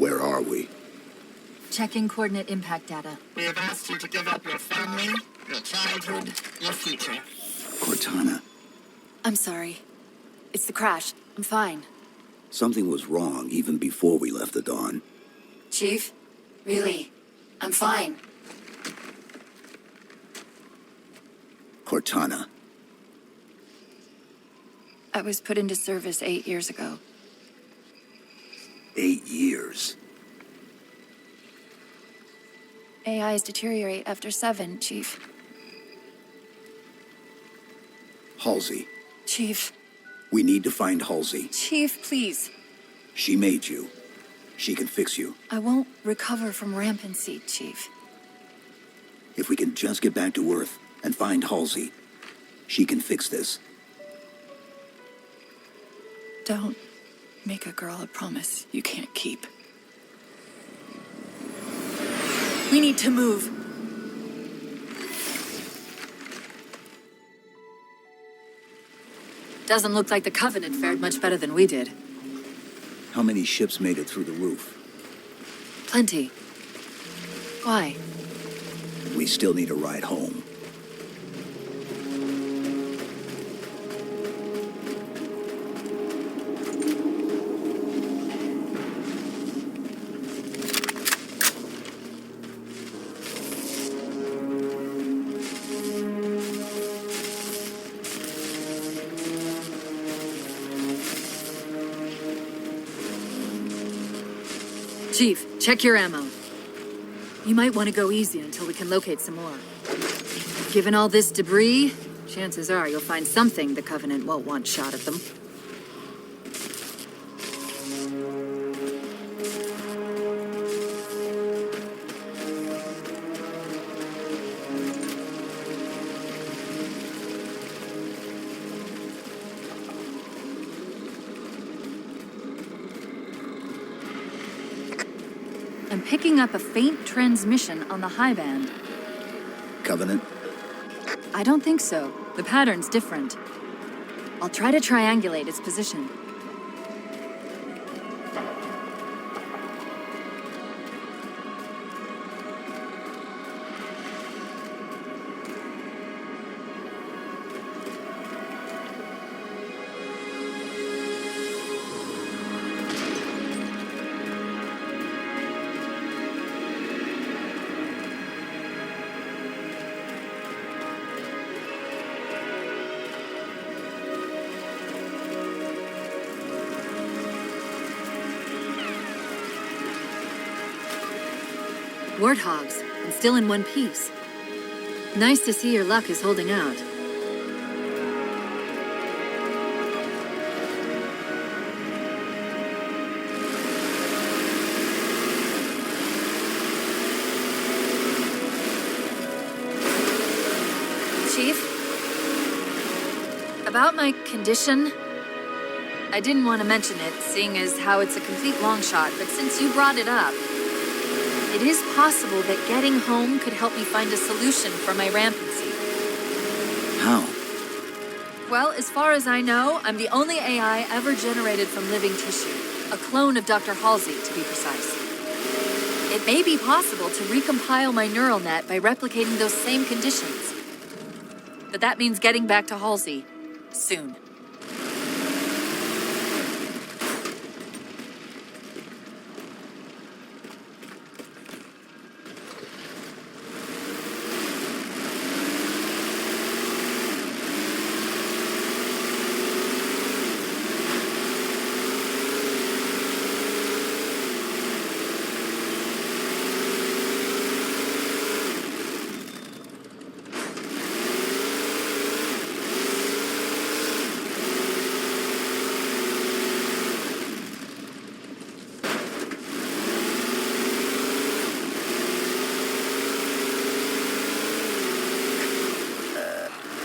Where are we? Checking coordinate impact data. We have asked you to give up your family, your childhood, your future. Cortana. I'm sorry. It's the crash. I'm fine. Something was wrong even before we left the Dawn. Chief? Really? I'm fine. Cortana. I was put into service 8 years ago. 8 years. AIs deteriorate after 7, Chief. Halsey. Chief. We need to find Halsey. Chief, please. She made you. She can fix you. I won't recover from rampancy, Chief. If we can just get back to Earth and find Halsey, she can fix this. Don't make a girl a promise you can't keep. We need to move. Doesn't look like the Covenant fared much better than we did. How many ships made it through the roof? Plenty. Why? We still need a ride home. Chief, check your ammo. You might want to go easy until we can locate some more. Given all this debris, chances are you'll find something the Covenant won't want shot at them. I'm picking up a faint transmission on the high band. Covenant? I don't think so. The pattern's different. I'll try to triangulate its position. Warthogs, and still in one piece. Nice to see your luck is holding out. Chief. About my condition, I didn't want to mention it, seeing as how it's a complete long shot, but since you brought it up, it is possible that getting home could help me find a solution for my rampancy. How? Well, as far as I know, I'm the only AI ever generated from living tissue. A clone of Dr. Halsey, to be precise. It may be possible to recompile my neural net by replicating those same conditions. But that means getting back to Halsey soon.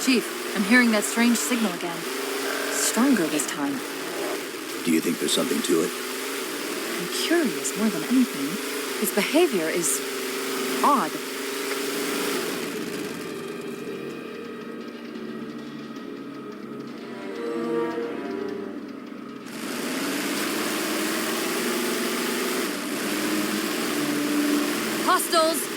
Chief, I'm hearing that strange signal again. Stronger this time. Do you think there's something to it? I'm curious more than anything. His behavior is odd. Hostiles!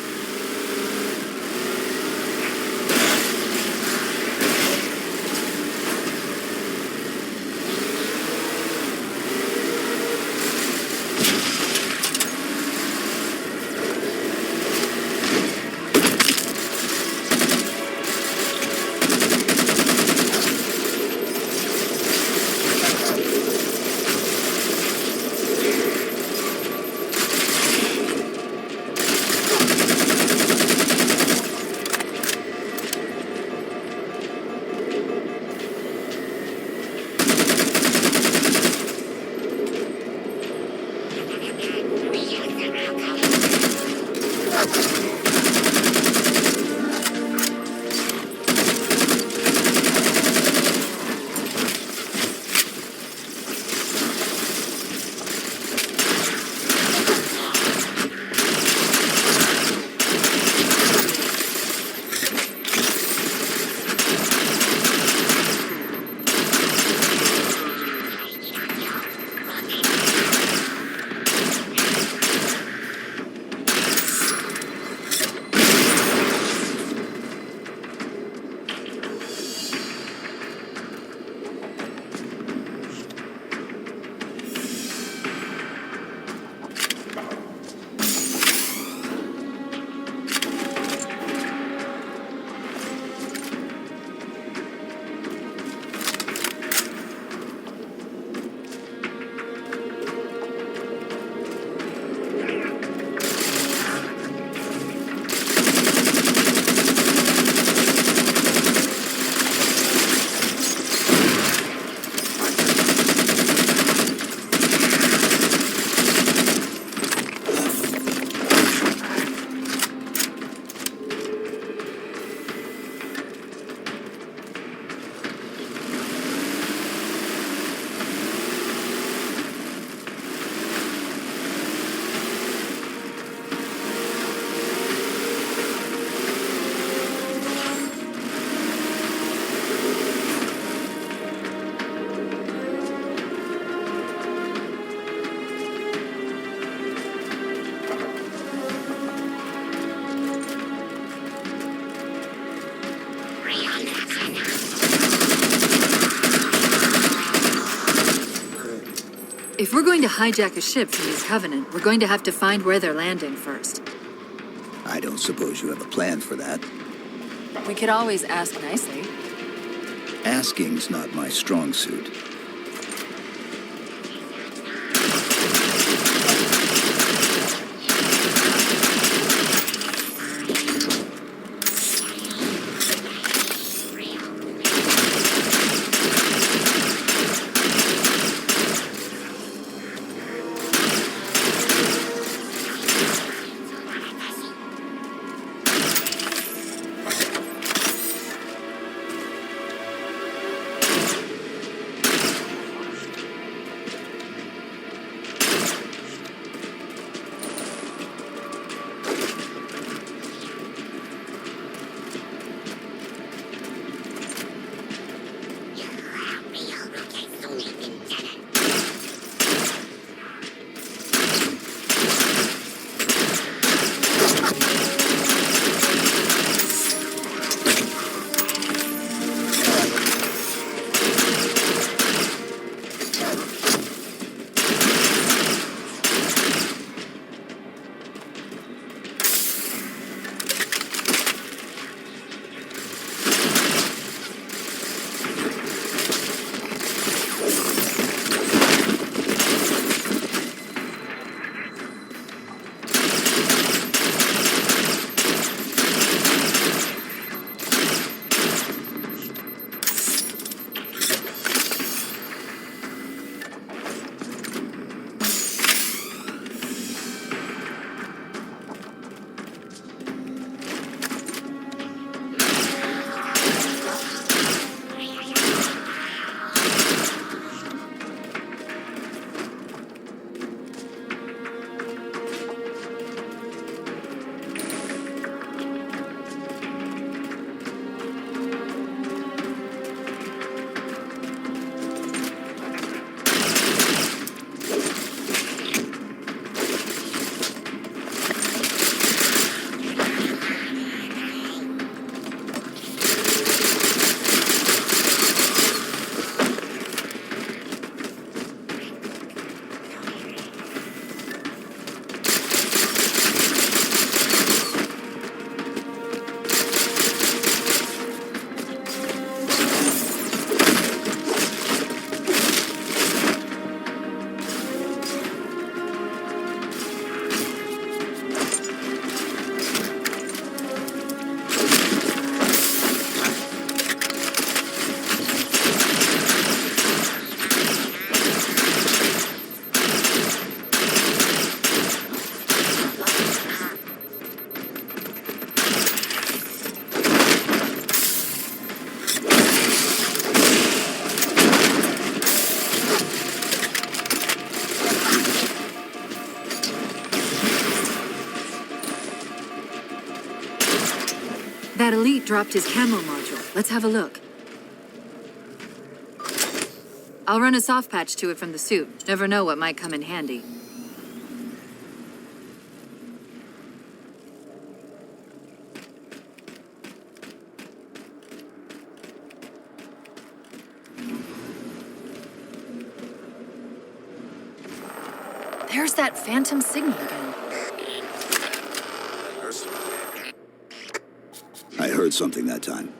If we're going to hijack a ship from these Covenant, we're going to have to find where they're landing first. I don't suppose you have a plan for that. We could always ask nicely. Asking's not my strong suit. dropped his camo module. Let's have a look. I'll run a soft patch to it from the suit. Never know what might come in handy. There's that phantom signal again. I heard something that time.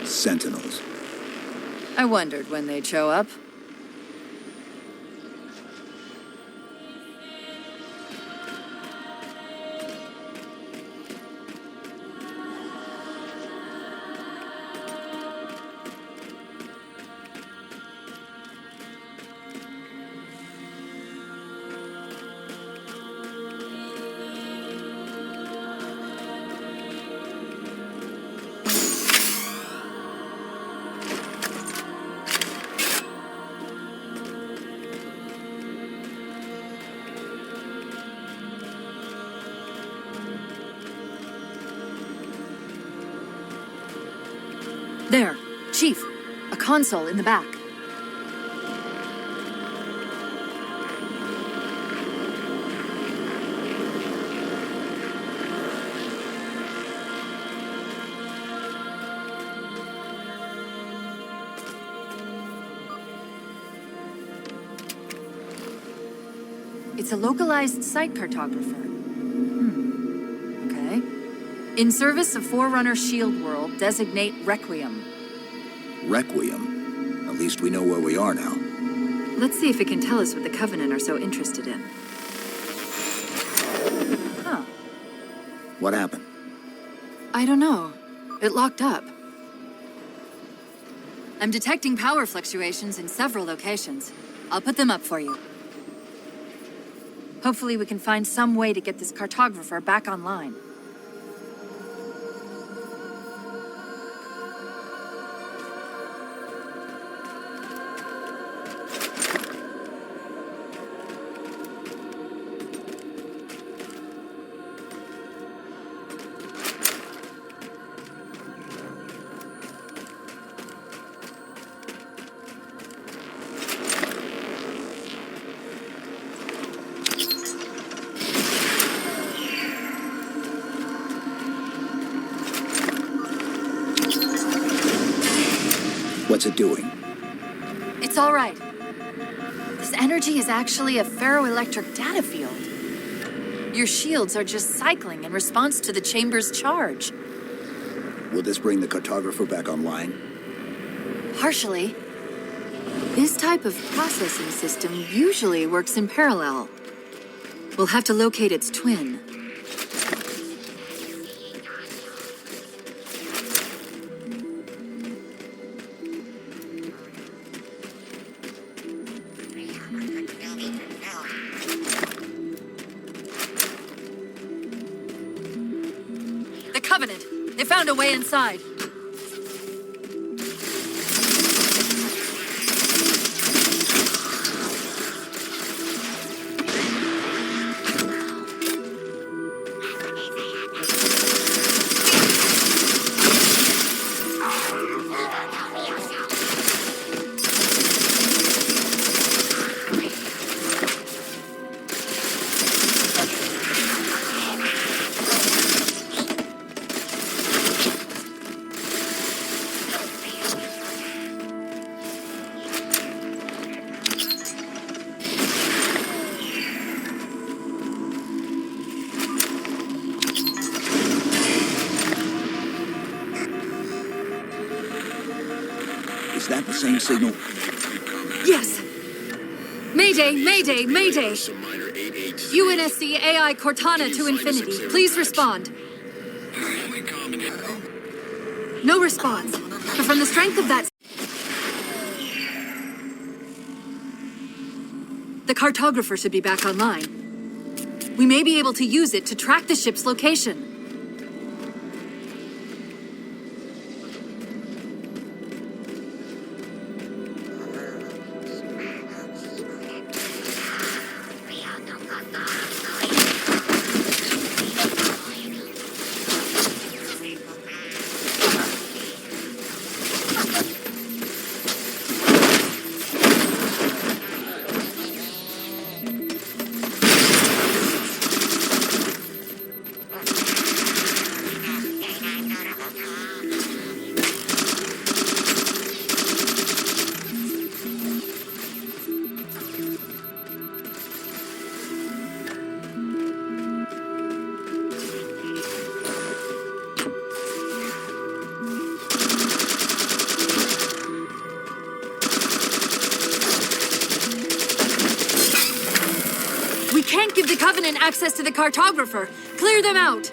Sentinels. I wondered when they'd show up. There, Chief. A console in the back. It's a localized site cartographer. Okay. In service of Forerunner Shield World, designate Requiem. Requiem? At least we know where we are now. Let's see if it can tell us what the Covenant are so interested in. Huh. What happened? I don't know. It locked up. I'm detecting power fluctuations in several locations. I'll put them up for you. Hopefully we can find some way to get this cartographer back online. What's it doing? It's all right. This energy is actually a ferroelectric data field. Your shields are just cycling in response to the chamber's charge. Will this bring the cartographer back online? Partially. This type of processing system usually works in parallel. We'll have to locate its twin. The Covenant! They found a way inside. Is that the same signal? Yes! Mayday, Mayday, Mayday! UNSC AI Cortana to Infinity. Please respond. No response. But from the strength of that... The cartographer should be back online. We may be able to use it to track the ship's location. can't give the Covenant access to the cartographer. Clear them out.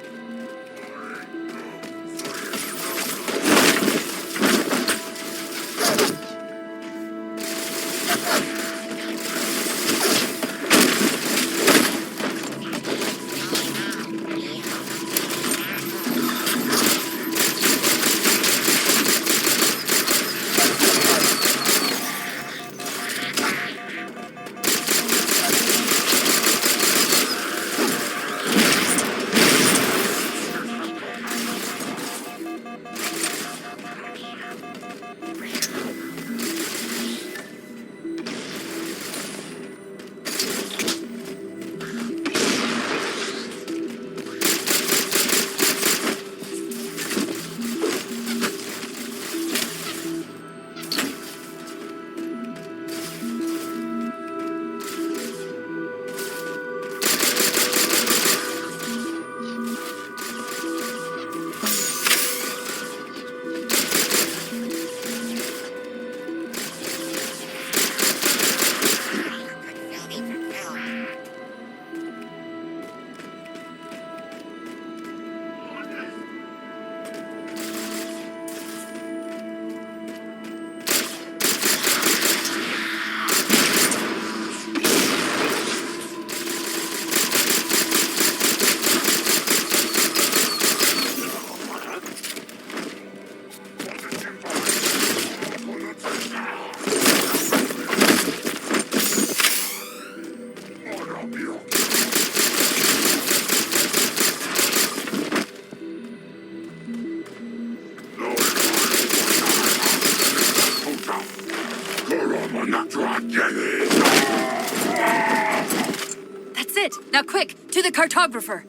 That's it. Now quick, to the cartographer.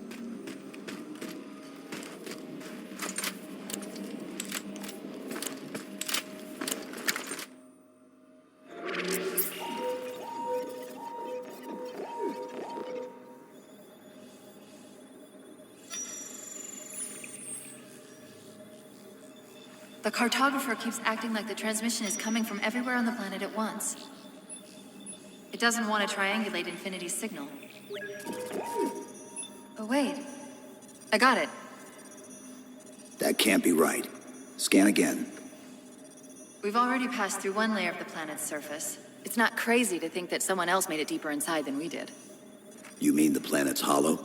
The cartographer keeps acting like the transmission is coming from everywhere on the planet at once. It doesn't want to triangulate Infinity's signal. Oh, wait. I got it. That can't be right. Scan again. We've already passed through one layer of the planet's surface. It's not crazy to think that someone else made it deeper inside than we did. You mean the planet's hollow?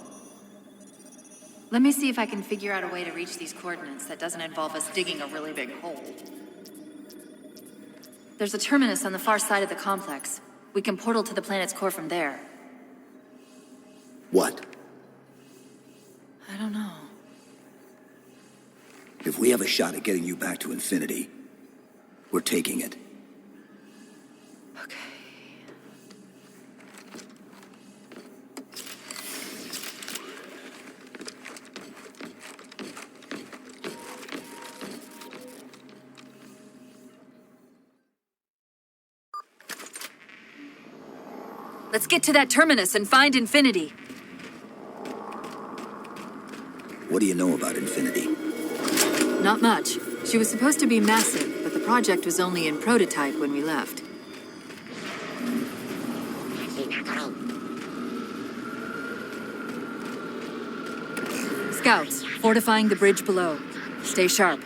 Let me see if I can figure out a way to reach these coordinates that doesn't involve us digging a really big hole. There's a terminus on the far side of the complex. We can portal to the planet's core from there. What? I don't know. If we have a shot at getting you back to Infinity, we're taking it. Okay. Let's get to that terminus and find Infinity. What do you know about Infinity? Not much. She was supposed to be massive, but the project was only in prototype when we left. Scouts, fortifying the bridge below. Stay sharp.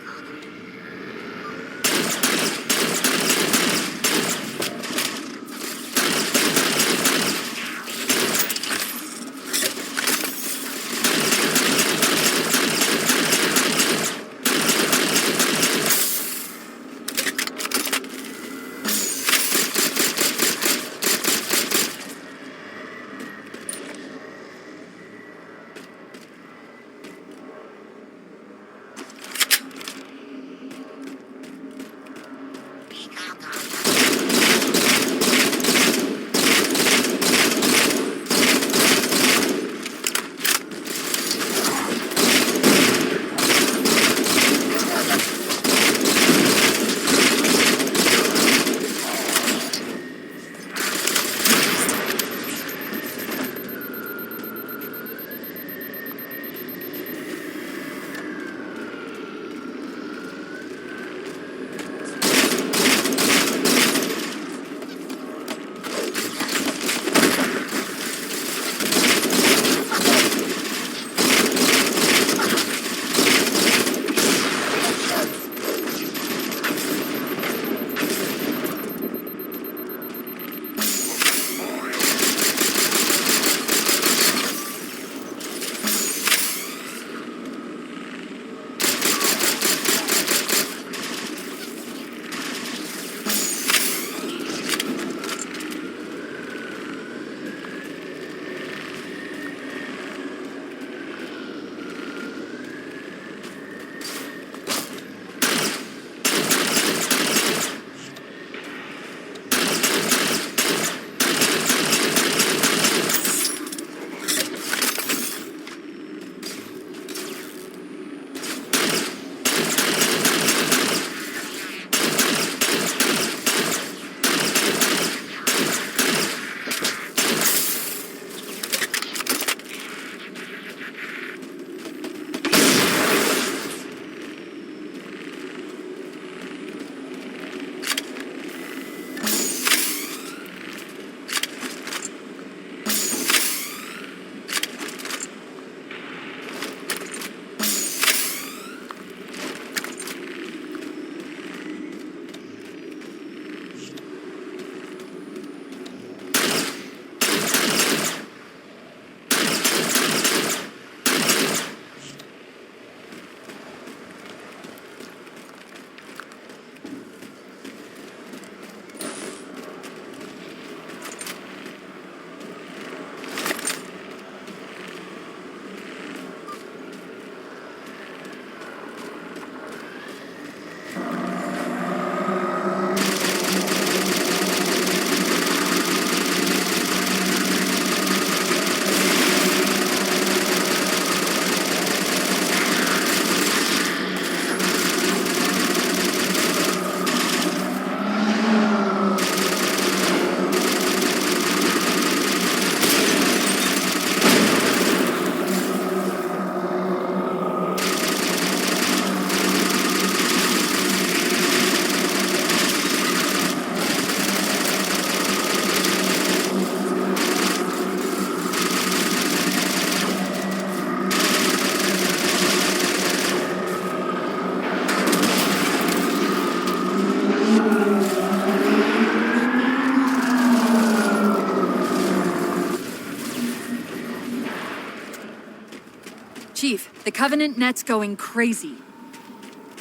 Covenant net's going crazy.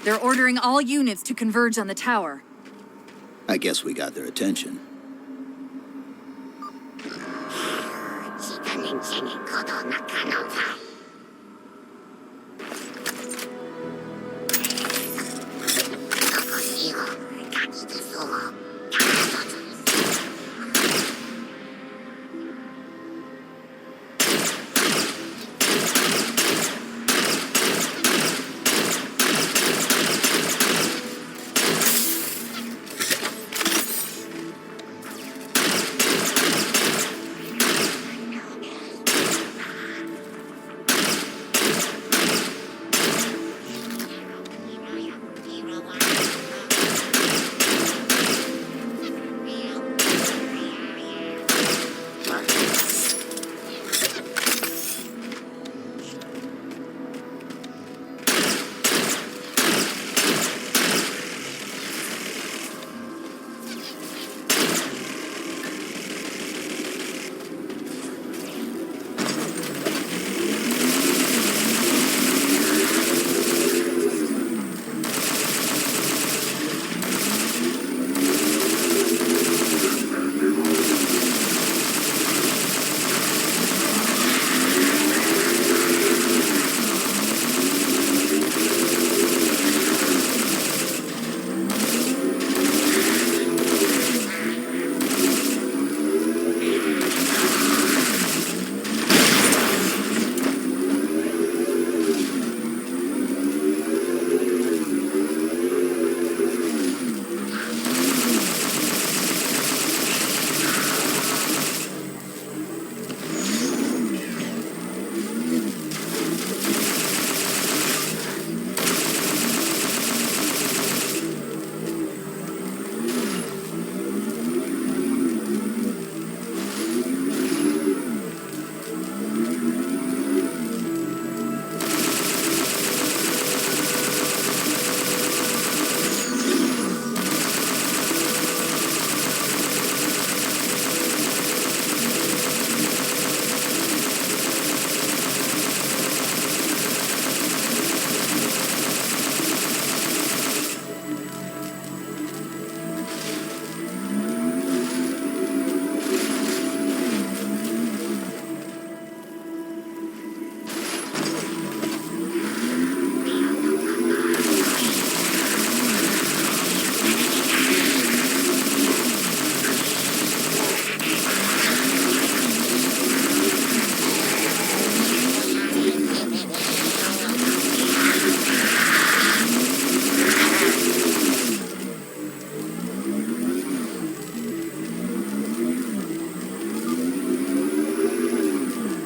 They're ordering all units to converge on the tower. I guess we got their attention.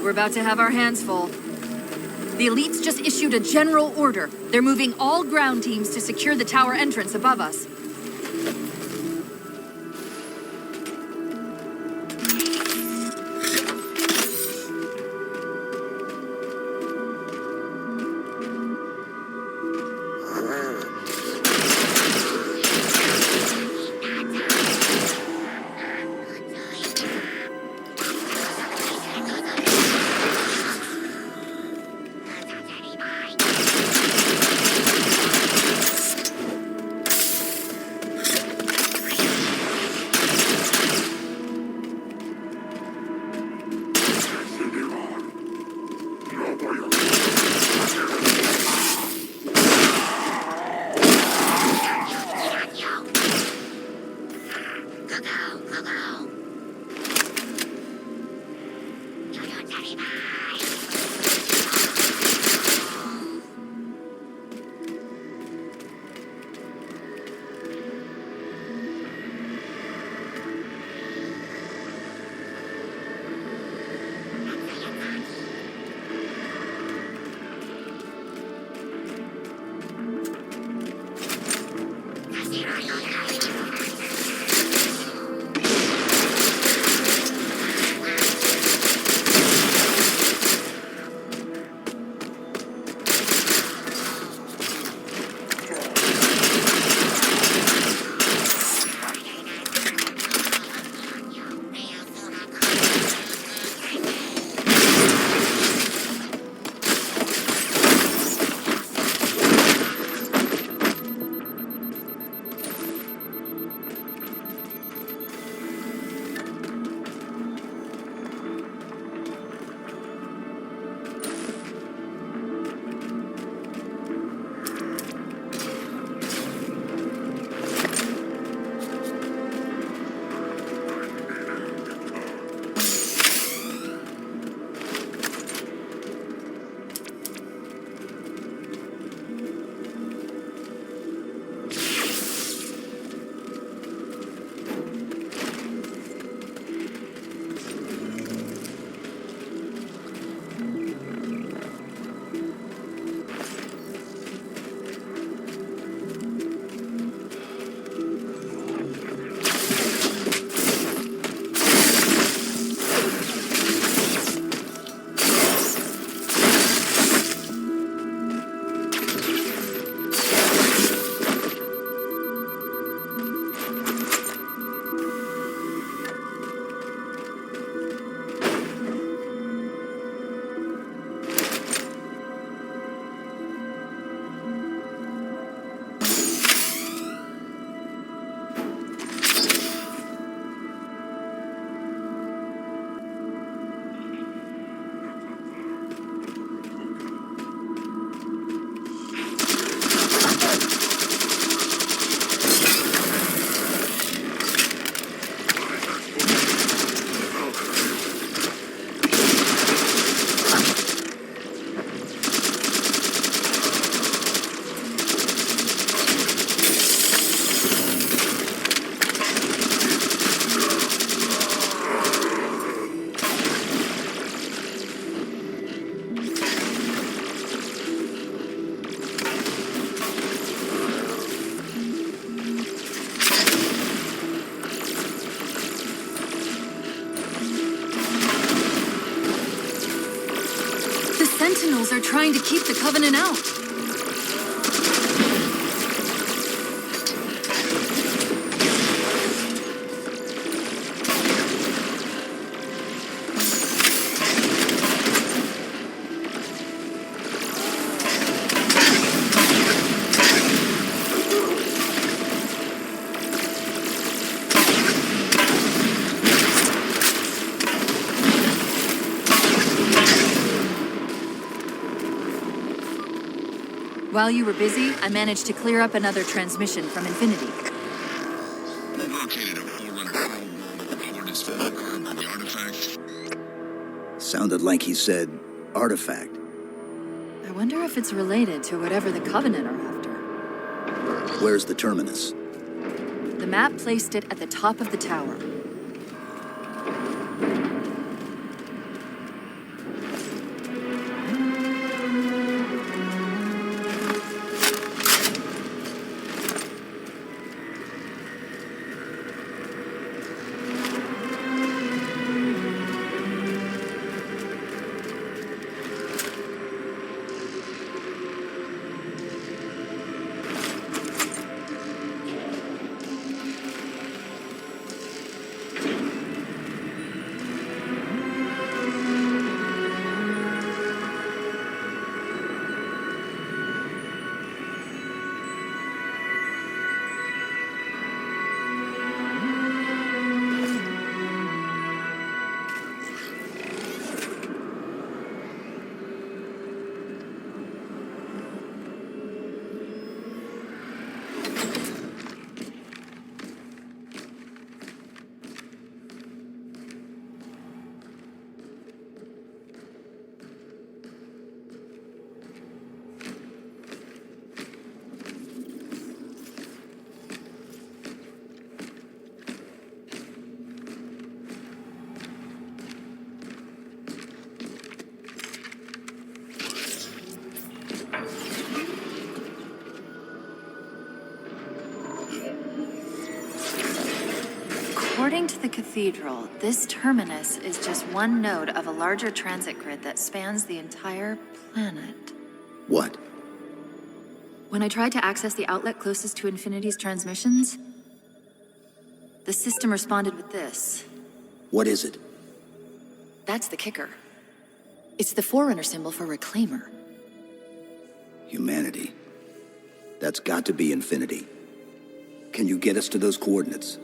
We're about to have our hands full. The elites just issued a general order. They're moving all ground teams to secure the tower entrance above us. Sentinels are trying to keep the Covenant out. While you were busy, I managed to clear up another transmission from Infinity. We located a forerunner coordinates for the artifact. Sounded like he said artifact. I wonder if it's related to whatever the Covenant are after. Where's the terminus? The map placed it at the top of the tower. According to the cathedral, this terminus is just one node of a larger transit grid that spans the entire planet. What? When I tried to access the outlet closest to Infinity's transmissions, the system responded with this. What is it? That's the kicker. It's the Forerunner symbol for Reclaimer. Humanity. That's got to be Infinity. Can you get us to those coordinates?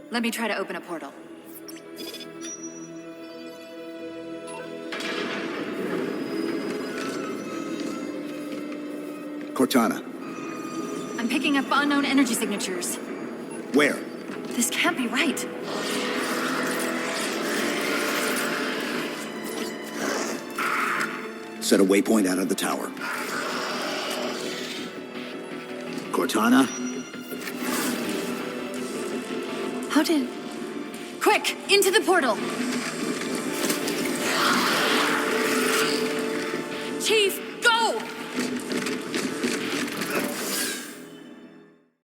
Let me try to open a portal. Cortana. I'm picking up unknown energy signatures. Where? This can't be right. Set a waypoint out of the tower. Cortana? How did... Quick! Into the portal!